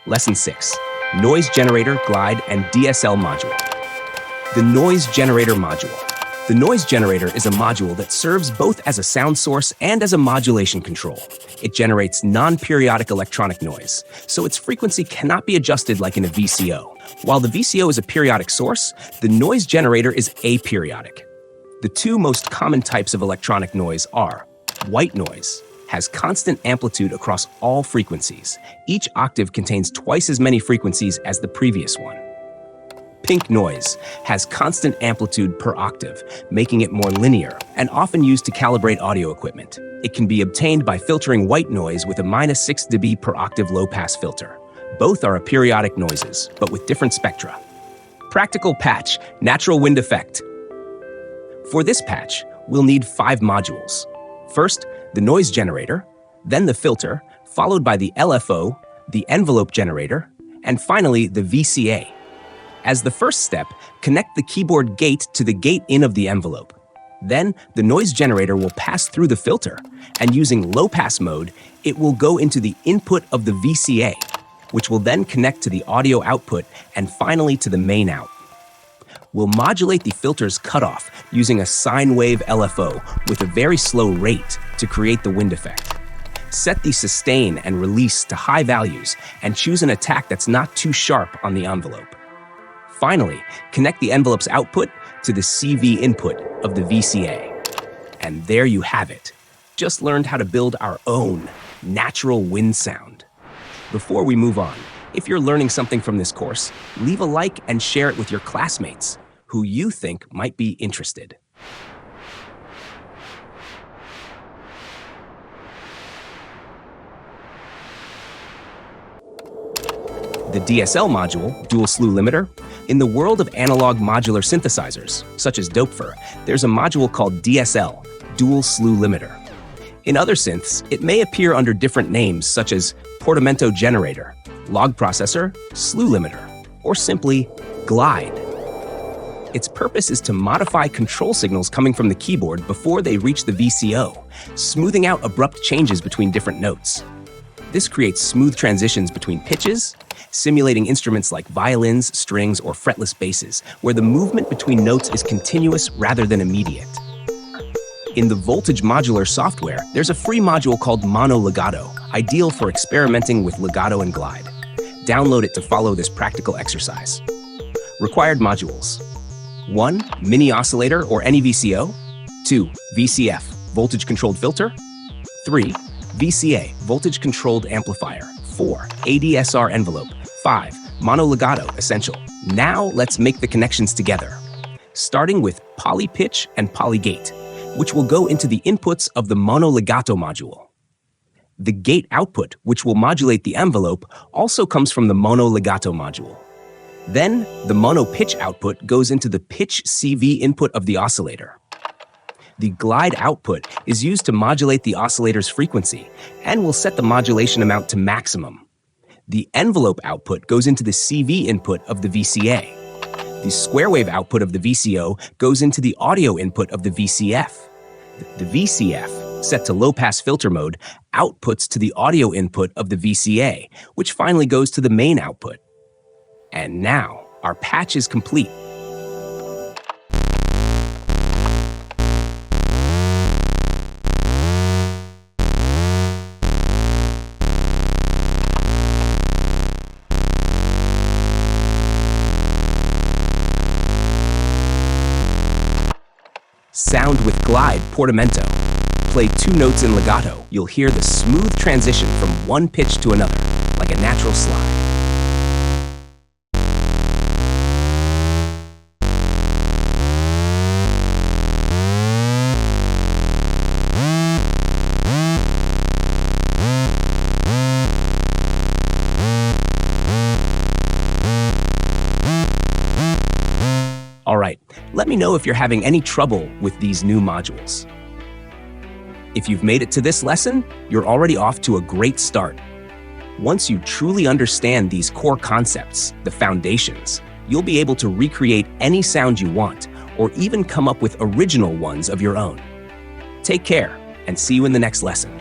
Lesson 6, Noise Generator, Glide, and DSL Module. The Noise Generator Module. The noise generator is a module that serves both as a sound source and as a modulation control. It generates non-periodic electronic noise, so its frequency cannot be adjusted like in a VCO. While the VCO is a periodic source, the noise generator is aperiodic. The two most common types of electronic noise are white noise, has constant amplitude across all frequencies. Each octave contains twice as many frequencies as the previous one. Pink noise has constant amplitude per octave, making it more linear and often used to calibrate audio equipment. It can be obtained by filtering white noise with a -6 dB per octave low-pass filter. Both are aperiodic noises, but with different spectra. Practical patch, natural wind effect. For this patch, we'll need 5 modules. First, the noise generator, then the filter, followed by the LFO, the envelope generator, and finally the VCA. As the first step, connect the keyboard gate to the gate in of the envelope. Then, the noise generator will pass through the filter, and using low-pass mode, it will go into the input of the VCA, which will then connect to the audio output and finally to the main out. We'll modulate the filter's cutoff using a sine wave LFO with a very slow rate to create the wind effect. Set the sustain and release to high values and choose an attack that's not too sharp on the envelope. Finally, connect the envelope's output to the CV input of the VCA. And there you have it. Just learned how to build our own natural wind sound. Before we move on, if you're learning something from this course, leave a like and share it with your classmates who you think might be interested. The DSL module, Dual Slew Limiter. In the world of analog modular synthesizers, such as Doepfer, there's a module called DSL, Dual Slew Limiter. In other synths, it may appear under different names such as portamento generator, log processor, slew limiter, or simply glide. Its purpose is to modify control signals coming from the keyboard before they reach the VCO, smoothing out abrupt changes between different notes. This creates smooth transitions between pitches, simulating instruments like violins, strings, or fretless basses, where the movement between notes is continuous rather than immediate. In the voltage modular software, there's a free module called Mono Legato, ideal for experimenting with legato and glide. Download it to follow this practical exercise. Required modules: 1. Mini oscillator or any VCO. 2. VCF, voltage-controlled filter. 3. VCA, voltage-controlled amplifier. 4. ADSR envelope. 5. Mono legato, essential. Now let's make the connections together. Starting with poly-pitch and poly-gate, which will go into the inputs of the mono legato module. The gate output, which will modulate the envelope, also comes from the mono legato module. Then, the mono pitch output goes into the pitch CV input of the oscillator. The glide output is used to modulate the oscillator's frequency and will set the modulation amount to maximum. The envelope output goes into the CV input of the VCA. The square wave output of the VCO goes into the audio input of the VCF. The VCF, set to low-pass filter mode, outputs to the audio input of the VCA, which finally goes to the main output. And now, our patch is complete. Sound with glide, portamento. Play 2 notes in legato. You'll hear the smooth transition from one pitch to another, like a natural slide. All right, let me know if you're having any trouble with these new modules. If you've made it to this lesson, you're already off to a great start. Once you truly understand these core concepts, the foundations, you'll be able to recreate any sound you want, or even come up with original ones of your own. Take care, and see you in the next lesson.